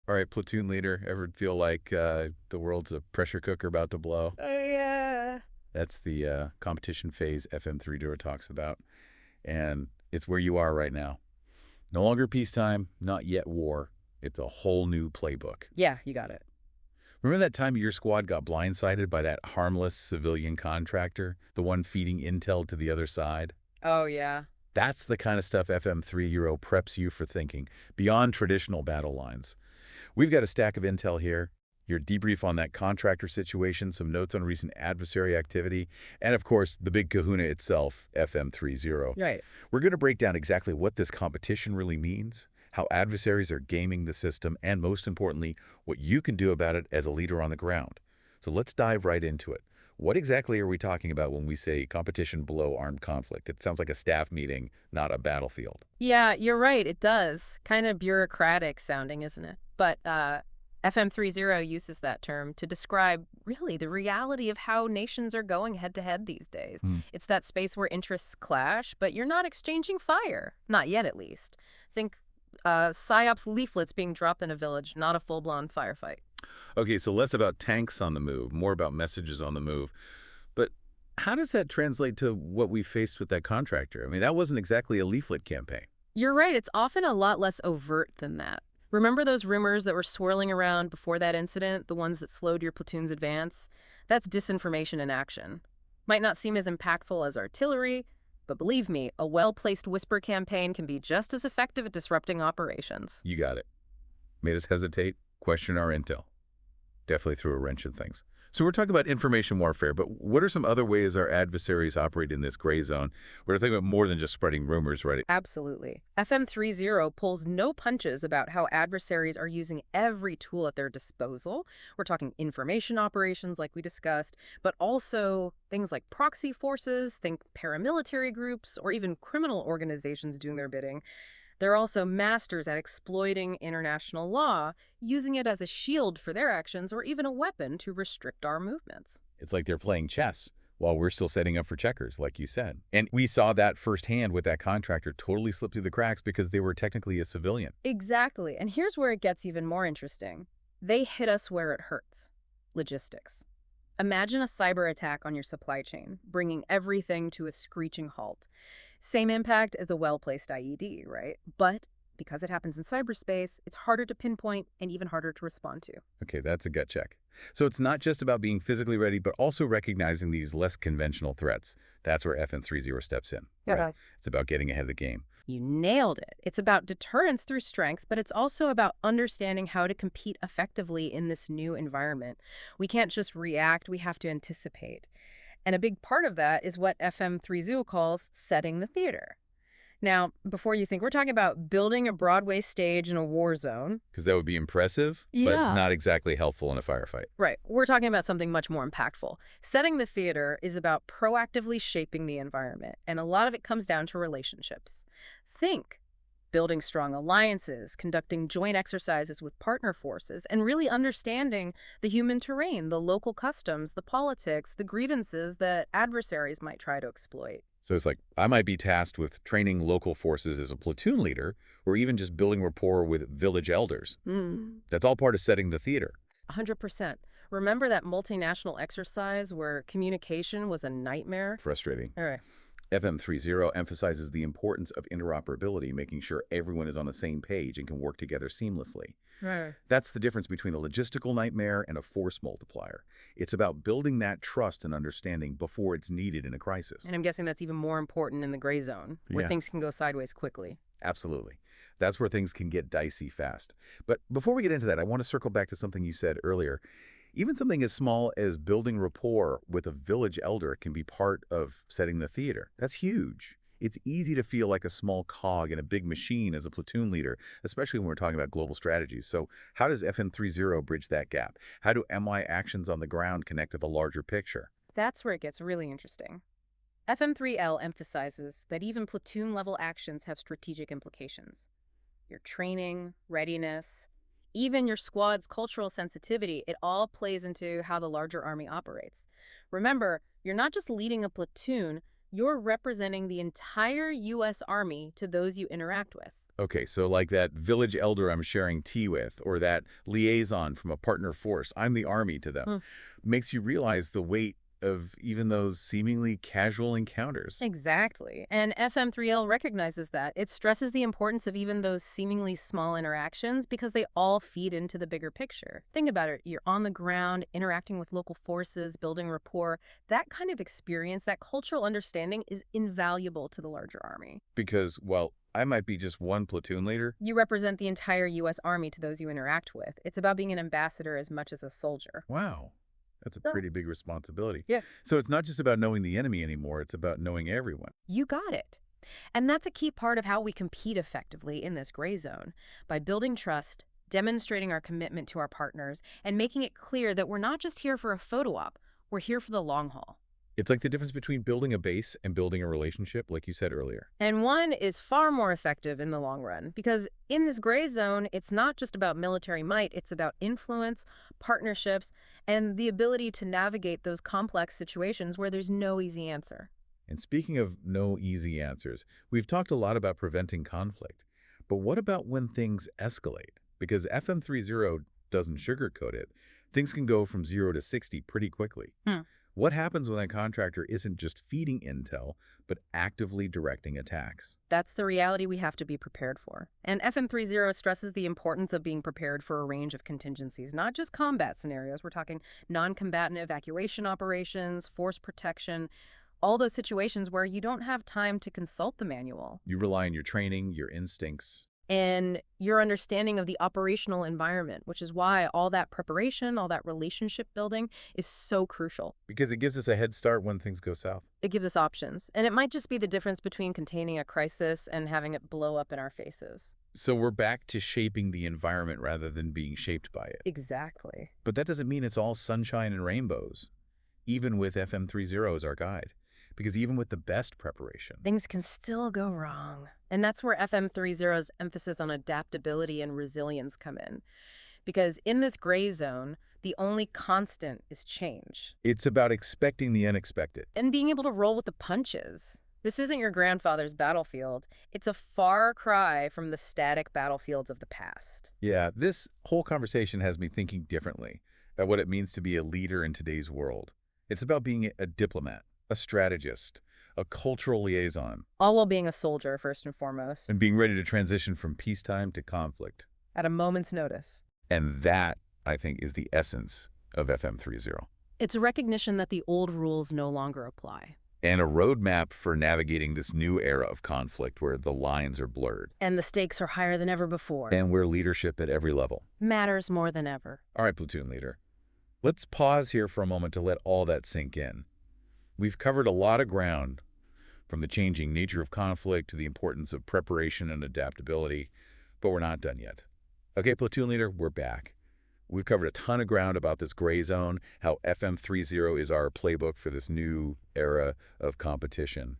All right, platoon leader, ever feel like the world's a pressure cooker about to blow? Oh, yeah. That's the competition phase FM30 talks about. And it's where you are right now. No longer peacetime, not yet war. It's a whole new playbook. Yeah, you got it. Remember that time your squad got blindsided by that harmless civilian contractor, the one feeding intel to the other side? Oh, yeah. That's the kind of stuff FM3 Euro preps you for thinking, beyond traditional battle lines. We've got a stack of intel here, your debrief on that contractor situation, some notes on recent adversary activity, and of course, the big kahuna itself, FM30. Right. We're going to break down exactly what this competition really means, how adversaries are gaming the system, and most importantly, what you can do about it as a leader on the ground. So let's dive right into it. What exactly are we talking about when we say competition below armed conflict? It sounds like a staff meeting, not a battlefield. Yeah, you're right. It does. Kind of bureaucratic sounding, isn't it? But FM30 uses that term to describe really the reality of how nations are going head to head these days. Hmm. It's that space where interests clash, but you're not exchanging fire. Not yet, at least. Think PSYOPs leaflets being dropped in a village, not a full-blown firefight. Okay, so less about tanks on the move, more about messages on the move. But how does that translate to what we faced with that contractor? I mean, that wasn't exactly a leaflet campaign. You're right. It's often a lot less overt than that. Remember those rumors that were swirling around before that incident, the ones that slowed your platoon's advance? That's disinformation in action. Might not seem as impactful as artillery, but believe me, a well-placed whisper campaign can be just as effective at disrupting operations. You got it. Made us hesitate, question our intel. Definitely threw a wrench in things. So we're talking about information warfare, but what are some other ways our adversaries operate in this gray zone? We're talking about more than just spreading rumors, right? Absolutely. FM30 pulls no punches about how adversaries are using every tool at their disposal. We're talking information operations like we discussed, but also things like proxy forces, think paramilitary groups, or even criminal organizations doing their bidding. They're also masters at exploiting international law, using it as a shield for their actions or even a weapon to restrict our movements. It's like they're playing chess while we're still setting up for checkers, like you said. And we saw that firsthand with that contractor totally slip through the cracks because they were technically a civilian. Exactly. And here's where it gets even more interesting. They hit us where it hurts. Logistics. Imagine a cyber attack on your supply chain, bringing everything to a screeching halt. Same impact as a well-placed IED, right? But because it happens in cyberspace, it's harder to pinpoint and even harder to respond to. Okay, that's a gut check. So it's not just about being physically ready, but also recognizing these less conventional threats. That's where FN30 steps in. Right. It's about getting ahead of the game. You nailed it. It's about deterrence through strength, but it's also about understanding how to compete effectively in this new environment. We can't just react, we have to anticipate. And a big part of that is what FM30 calls setting the theater. Now, before you think, we're talking about building a Broadway stage in a war zone. Because that would be impressive, but Yeah. not exactly helpful in a firefight. Right. We're talking about something much more impactful. Setting the theater is about proactively shaping the environment, and a lot of it comes down to relationships. Think building strong alliances, conducting joint exercises with partner forces, and really understanding the human terrain, the local customs, the politics, the grievances that adversaries might try to exploit. So it's like I might be tasked with training local forces as a platoon leader or even just building rapport with village elders. Mm. That's all part of setting the theater. 100%. Remember that multinational exercise where communication was a nightmare? Frustrating. All right. FM30 emphasizes the importance of interoperability, making sure everyone is on the same page and can work together seamlessly. Right. That's the difference between a logistical nightmare and a force multiplier. It's about building that trust and understanding before it's needed in a crisis. And I'm guessing that's even more important in the gray zone, where Yeah. things can go sideways quickly. Absolutely. That's where things can get dicey fast. But before we get into that, I want to circle back to something you said earlier. Even something as small as building rapport with a village elder can be part of setting the theater. That's huge. It's easy to feel like a small cog in a big machine as a platoon leader, especially when we're talking about global strategies. So how does FM30 bridge that gap? How do MI actions on the ground connect to the larger picture? That's where it gets really interesting. FM3L emphasizes that even platoon-level actions have strategic implications. Your training, readiness, even your squad's cultural sensitivity, it all plays into how the larger army operates. Remember, you're not just leading a platoon, you're representing the entire U.S. Army to those you interact with. Okay, so like that village elder I'm sharing tea with, or that liaison from a partner force, I'm the army to them, makes you realize the weight of even those seemingly casual encounters. Exactly. And FM3L recognizes that. It stresses the importance of even those seemingly small interactions because they all feed into the bigger picture. Think about it. You're on the ground, interacting with local forces, building rapport. That kind of experience, that cultural understanding is invaluable to the larger army. Because, well, I might be just one platoon leader. You represent the entire U.S. Army to those you interact with. It's about being an ambassador as much as a soldier. Wow, that's a Yeah. pretty big responsibility. Yeah. So it's not just about knowing the enemy anymore, it's about knowing everyone. You got it. And that's a key part of how we compete effectively in this gray zone, by building trust, demonstrating our commitment to our partners, and making it clear that we're not just here for a photo op, we're here for the long haul. It's like the difference between building a base and building a relationship, like you said earlier. And one is far more effective in the long run, because in this gray zone, it's not just about military might, it's about influence, partnerships, and the ability to navigate those complex situations where there's no easy answer. And speaking of no easy answers, we've talked a lot about preventing conflict. But what about when things escalate? Because FM30 doesn't sugarcoat it. Things can go from 0 to 60 pretty quickly. What happens when a contractor isn't just feeding intel, but actively directing attacks? That's the reality we have to be prepared for. And FM30 stresses the importance of being prepared for a range of contingencies, not just combat scenarios. We're talking non-combatant evacuation operations, force protection, all those situations where you don't have time to consult the manual. You rely on your training, your instincts. And your understanding of the operational environment, which is why all that preparation, all that relationship building is so crucial. Because it gives us a head start when things go south. It gives us options. And it might just be the difference between containing a crisis and having it blow up in our faces. So we're back to shaping the environment rather than being shaped by it. Exactly. But that doesn't mean it's all sunshine and rainbows, even with FM30 as our guide. Because even with the best preparation, Things can still go wrong. And that's where FM30's emphasis on adaptability and resilience come in. Because in this gray zone, the only constant is change it's about expecting the unexpected. and being able to roll with the punches. This isn't your grandfather's battlefield. It's a far cry from the static battlefields of the past. Yeah, this whole conversation has me thinking differently about what it means to be a leader in today's world. It's about being a diplomat, a strategist, a cultural liaison, All while being a soldier, first and foremost, and being ready to transition from peacetime to conflict. at a moment's notice. And that, I think, is the essence of FM30. It's a recognition that the old rules no longer apply. And a roadmap for navigating this new era of conflict where the lines are blurred And the stakes are higher than ever before. and where leadership at every level. Matters more than ever. All right, platoon leader. Let's pause here for a moment to let all that sink in. We've covered a lot of ground, from the changing nature of conflict to the importance of preparation and adaptability, but we're not done yet. Okay, platoon leader, we're back. We've covered a ton of ground about this gray zone, how FM30 is our playbook for this new era of competition.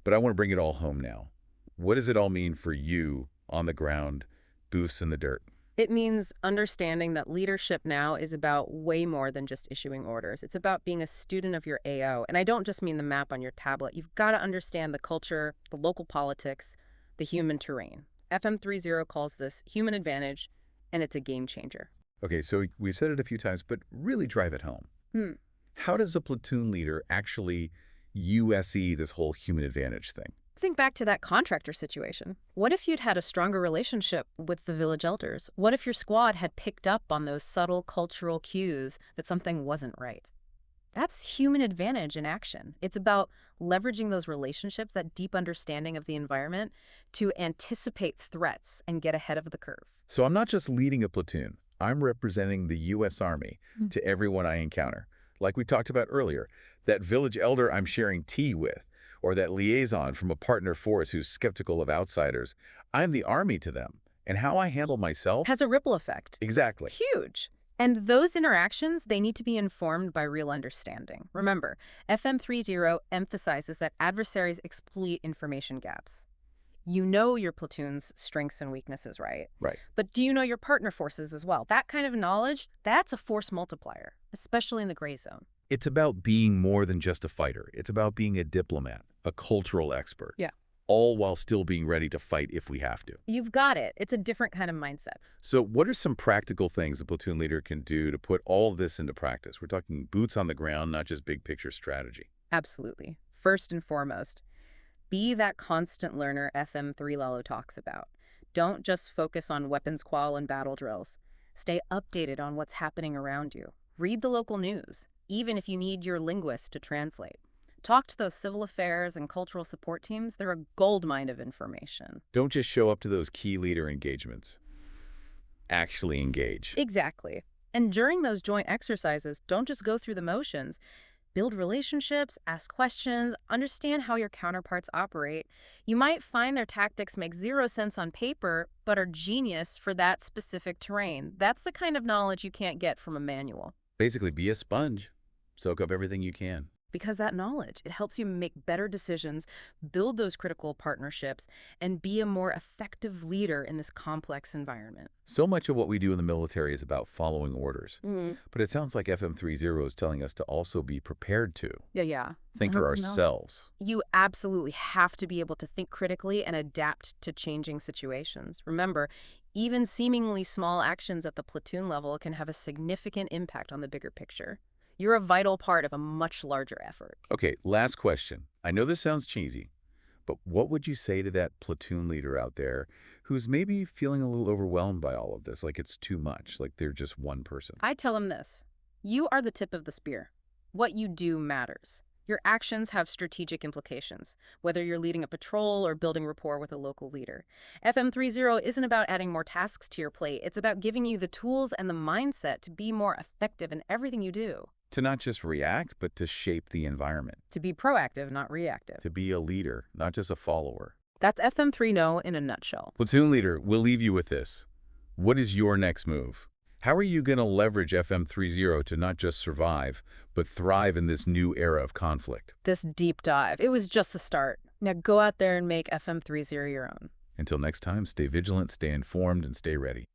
But I want to bring it all home now. What does it all mean for you on the ground, boots in the dirt? It means understanding that leadership now is about way more than just issuing orders. It's about being a student of your AO. And I don't just mean the map on your tablet. You've got to understand the culture, the local politics, the human terrain. FM30 calls this human advantage, and it's a game changer. Okay, so we've said it a few times, but really drive it home. How does a platoon leader actually USE this whole human advantage thing? Think back to that contractor situation. What if you'd had a stronger relationship with the village elders? What if your squad had picked up on those subtle cultural cues that something wasn't right? That's human advantage in action. It's about leveraging those relationships, that deep understanding of the environment, to anticipate threats and get ahead of the curve. So I'm not just leading a platoon. I'm representing the U.S. Army to everyone I encounter. Like we talked about earlier, that village elder I'm sharing tea with, or that liaison from a partner force who's skeptical of outsiders. I'm the army to them. And how I handle myself? Has a ripple effect. Exactly. Huge. And those interactions, they need to be informed by real understanding. Remember, FM30 emphasizes that adversaries exploit information gaps. You know your platoon's strengths and weaknesses, right? Right. But do you know your partner forces as well? That kind of knowledge, that's a force multiplier, especially in the gray zone. It's about being more than just a fighter. It's about being a diplomat, a cultural expert. Yeah. all while still being ready to fight if we have to. You've got it. It's a different kind of mindset. So what are some practical things a platoon leader can do to put all of this into practice? We're talking boots on the ground, not just big picture strategy. Absolutely. First and foremost, be that constant learner FM3 Lalo talks about. Don't just focus on weapons qual and battle drills. Stay updated on what's happening around you. Read the local news, even if you need your linguist to translate. Talk to those civil affairs and cultural support teams. They're a goldmine of information. Don't just show up to those key leader engagements. Actually engage. Exactly. And during those joint exercises, don't just go through the motions. Build relationships, ask questions, understand how your counterparts operate. You might find their tactics make zero sense on paper, but are genius for that specific terrain. That's the kind of knowledge you can't get from a manual. Basically, be a sponge. Soak up everything you can. Because that knowledge, it helps you make better decisions, build those critical partnerships, and be a more effective leader in this complex environment. So much of what we do in the military is about following orders. Mm. But it sounds like FM30 is telling us to also be prepared to Yeah. think for 100%. ourselves. You absolutely have to be able to think critically and adapt to changing situations. Remember, even seemingly small actions at the platoon level can have a significant impact on the bigger picture. You're a vital part of a much larger effort. Okay, last question. I know this sounds cheesy, but what would you say to that platoon leader out there who's maybe feeling a little overwhelmed by all of this, like it's too much, like they're just one person? I tell them this. You are the tip of the spear. What you do matters. Your actions have strategic implications, whether you're leading a patrol or building rapport with a local leader. FM30 isn't about adding more tasks to your plate. It's about giving you the tools and the mindset to be more effective in everything you do. To not just react, but to shape the environment. To be proactive, not reactive. To be a leader, not just a follower. That's FM3 No in a nutshell. Platoon leader, we'll leave you with this. What is your next move? How are you going to leverage FM30 to not just survive, but thrive in this new era of conflict? This deep dive, it was just the start. Now go out there and make FM30 your own. Until next time, stay vigilant, stay informed, and stay ready.